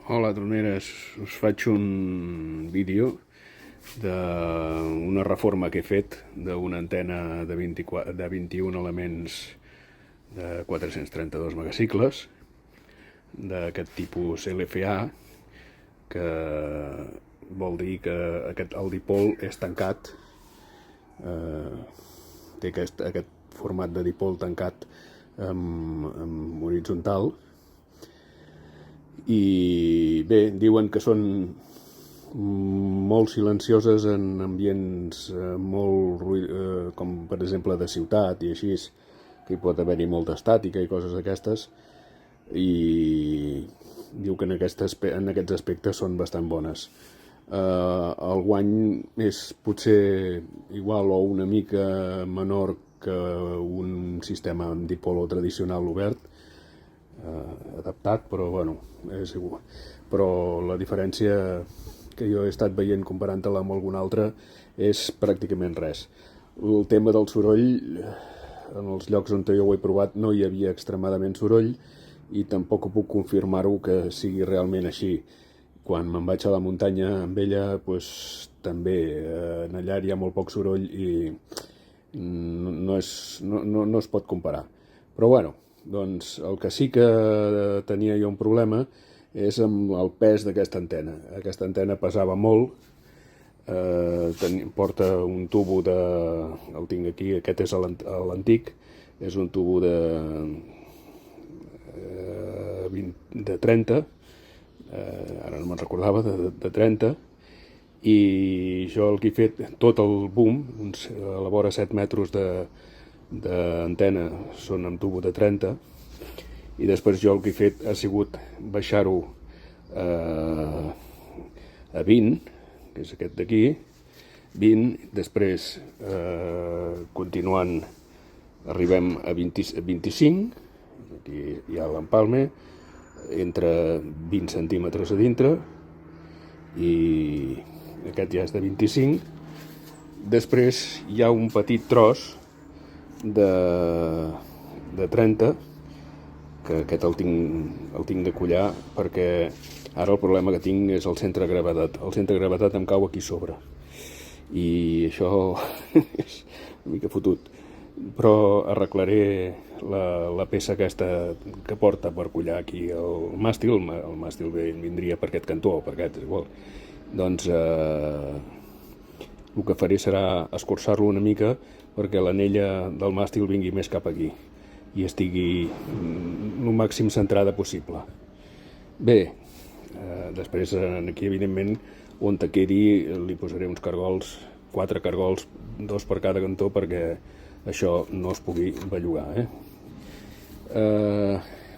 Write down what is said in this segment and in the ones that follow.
Hola, troneres. Us faig un vídeo d'una reforma que he fet d'una antena de 21 elements de 432 megacicles d'aquest tipus LFA, que vol dir que el dipol és tancat, té aquest format de dipol tancat amb horitzontal. I bé, diuen que són molt silencioses en ambients com per exemple de ciutat i així, que hi pot haver-hi molta estàtica i coses d'aquestes, i diu que en aquests aspectes són bastant bones. El guany és potser igual o una mica menor que un sistema amb dipolo tradicional obert, adaptat, però bueno, és igual. Però la diferència que jo he estat veient comparant-la amb algun altre és pràcticament res. El tema del soroll, en els llocs on jo ho he provat no hi havia extremadament soroll, i tampoc puc confirmar-ho que sigui realment així. Quan me'n vaig a la muntanya amb ella, doncs, també en allà hi ha molt poc soroll i no es pot comparar. Però bueno, doncs el que sí que tenia jo un problema és amb el pes d'aquesta antena. Aquesta antena pesava molt, porta un tubo el tinc aquí, aquest és l'antic, és un tubo de 30, ara no me'n recordava, de 30, i jo el que he fet, tot el boom, a la vora 7 metres d'antena són amb tubo de 30, i després jo el que he fet ha sigut baixar-ho a 20, que és aquest d'aquí, 20, després continuant arribem a 25, aquí hi ha l'empalme, entre 20 centímetres a dintre, i aquest ja és de 25. Després hi ha un petit tros de 30, que aquest el tinc de collar, perquè ara el problema que tinc és el centre de gravetat. El centre de gravetat em cau aquí sobre, i això és una mica fotut. Però arreglaré la peça aquesta que porta per collar aquí el màstil. El màstil vindria per aquest cantó o per aquest, és igual. Doncs el que faré serà escurçar-lo una mica perquè l'anella del màstil vingui més cap aquí i estigui el màxim centrada possible. Bé, després aquí evidentment on te quedi li posaré uns cargols, 4 cargols, 2 per cada cantó, perquè això no es pugui bellugar.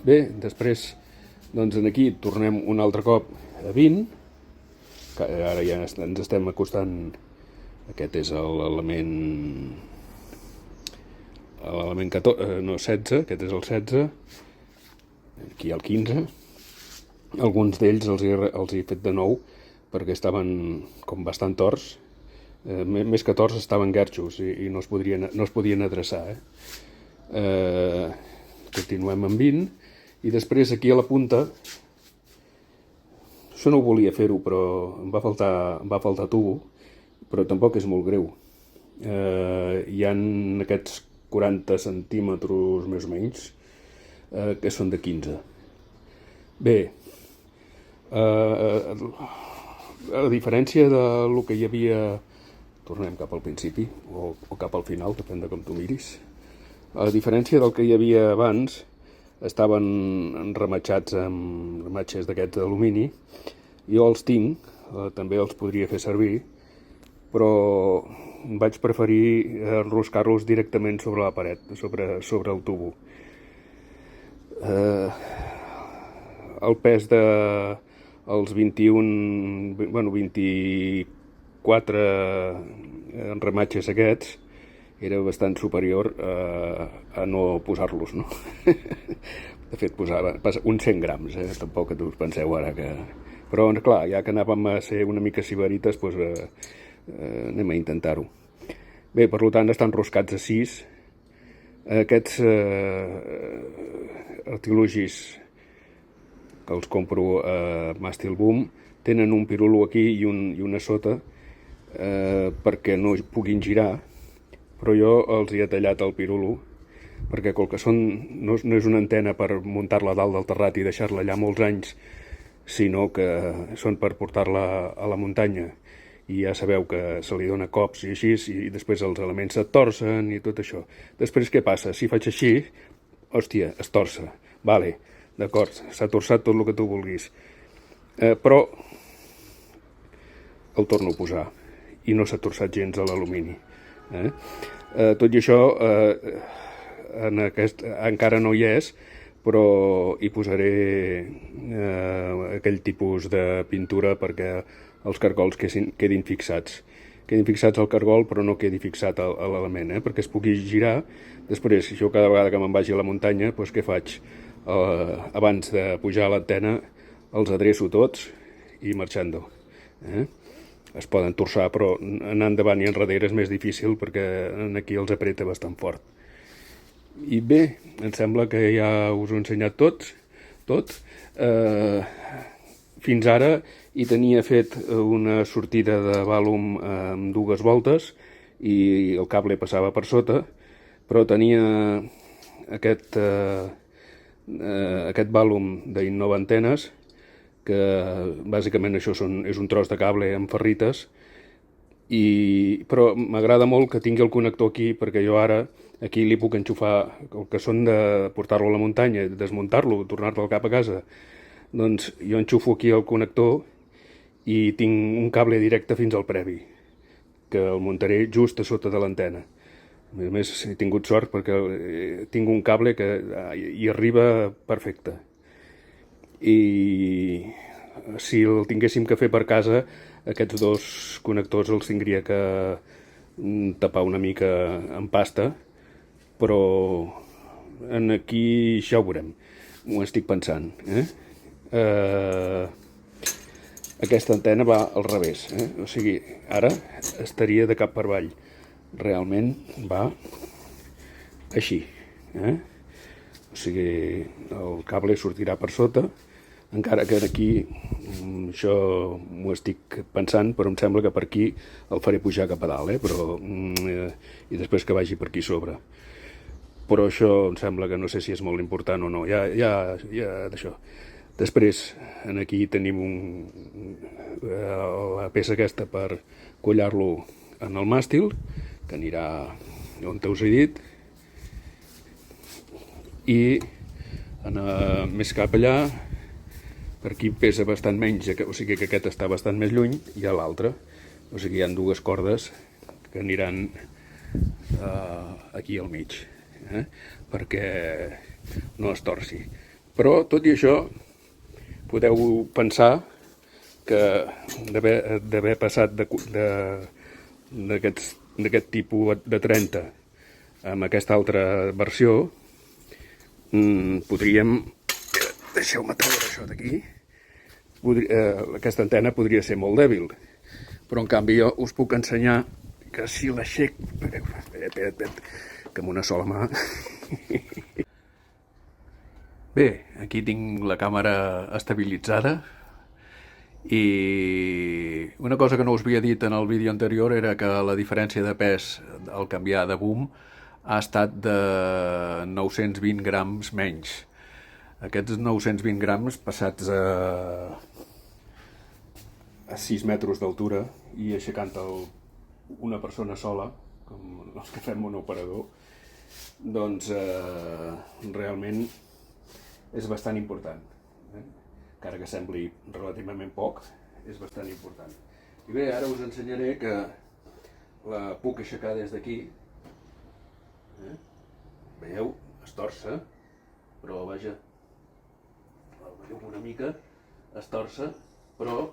Bé, després doncs aquí tornem un altre cop a 20, que ara ja ens estem acostant. Aquest és l'element 16, aquest és el 16, aquí hi ha el 15. Alguns d'ells els he fet de nou perquè estaven com bastant torts, més que torts estaven guerxos i no es podien adreçar. Continuem amb 20, i després aquí a la punta, això no ho volia fer-ho, però em va faltar tubo, però tampoc és molt greu. Hi ha aquests 40 centímetres més o menys, que són de 15. Bé, a diferència del que hi havia, tornem cap al principi o cap al final, depèn de com tu miris, a diferència del que hi havia abans, estaven rematxats amb rematxes d'aquests d'alumini. Jo els tinc, també els podria fer servir, però vaig preferir enroscar-los directament sobre la paret, sobre el tubo. El pes dels 24 rematxes aquests era bastant superior a no posar-los, no? De fet, posava uns 100 grams, tampoc que us penseu ara que... Però, clar, ja que anàvem a ser una mica sibarites, doncs anem a intentar-ho. Bé, per tant, estan enroscats a 6. Aquests artilugis que els compro a Màstil Boom, tenen un pirulo aquí i una sota perquè no puguin girar, però jo els hi he tallat el pirulo perquè com que no és una antena per muntar-la dalt del terrat i deixar-la allà molts anys, sinó que són per portar-la a la muntanya, i ja sabeu que se li dona cops i així, i després els elements se't torcen i tot això. Després què passa? Si faig així, hòstia, es torça. Vale, d'acord, s'ha torçat tot el que tu vulguis. Però el torno a posar i no s'ha torçat gens a l'alumini. Tot i això, encara no hi és, però hi posaré aquell tipus de pintura perquè els cargols quedin fixats. Quedin fixats al cargol, però no quedi fixat a l'element, perquè es pugui girar. Després, jo cada vegada que me'n vagi a la muntanya, doncs què faig? Abans de pujar a l'antena, els adreço tots i marxant-ho. Es poden torçar, però anar endavant i enrere és més difícil perquè aquí els apreta bastant fort. I bé, em sembla que ja us ho he ensenyat tot. Fins ara hi tenia fet una sortida de vàlum amb 2 voltes i el cable passava per sota, però tenia aquest vàlum d'Innova Antenes, que bàsicament això és un tros de cable amb ferrites, però m'agrada molt que tingui el connector aquí, perquè jo ara aquí li puc enxufar el que són de portar-lo a la muntanya, desmuntar-lo, tornar-lo cap a casa. Doncs jo enxufo aquí el connector i tinc un cable directe fins al previ, que el muntaré just a sota de l'antena. A més, he tingut sort perquè tinc un cable que hi arriba perfecte. I si el tinguéssim que fer per casa, aquests 2 connectors els tindria que tapar una mica amb pasta, però aquí ja ho veurem. M'ho estic pensant. Aquesta antena va al revés, o sigui, ara estaria de cap per avall. Realment va així, o sigui, el cable sortirà per sota, encara que aquí això m'ho estic pensant, però em sembla que per aquí el faré pujar cap a dalt, i després que vagi per aquí sobre. Però això em sembla que no sé si és molt important o no, ja d'això. Després, aquí tenim la peça aquesta per collar-lo en el màstil, que anirà on us he dit, i anar més cap allà, per aquí pesa bastant menys, o sigui que aquest està bastant més lluny, i a l'altre, o sigui, hi ha 2 cordes que aniran aquí al mig, perquè no es torci. Però, tot i això, podeu pensar que d'haver passat d'aquest tipus de 30 amb aquesta altra versió, podríem... Deixeu-me treure això d'aquí. Aquesta antena podria ser molt dèbil, però en canvi jo us puc ensenyar que si l'aixec... Espera't, que amb una sola mà... Bé, aquí tinc la càmera estabilitzada i una cosa que no us havia dit en el vídeo anterior era que la diferència de pes al canviar de boom ha estat de 920 grams menys. Aquests 920 grams passats a 6 metres d'altura i aixecant una persona sola, com els que fem un operador, doncs realment és bastant important. Encara que sembli relativament poc, és bastant important. I bé, ara us ensenyaré que la puc aixecar des d'aquí. Veieu? Es torça, però vaja, la veieu una mica, es torça, però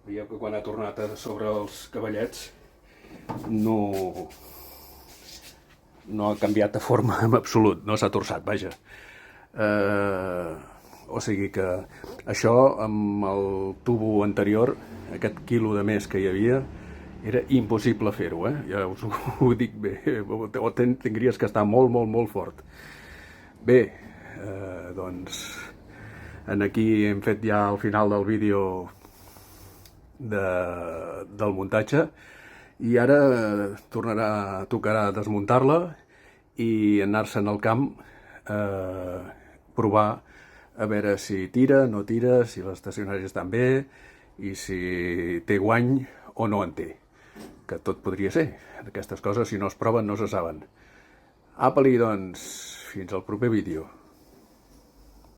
veieu que quan ha tornat a sobre els cavallets no ha canviat de forma en absolut, no s'ha torçat, vaja. O sigui que això amb el tubo anterior, aquest quilo de més que hi havia, era impossible fer-ho, ja us ho dic bé, o tindries que estar molt, molt, molt fort. Bé, doncs Aquí hem fet ja el final del vídeo del muntatge i ara tocarà desmuntar-la i anar-se'n al camp a provar a veure si tira, no tira, si l'estacionari estan bé i si té guany o no en té, que tot podria ser. Aquestes coses, si no es proven, no se saben. Apa-li, doncs, fins al proper vídeo.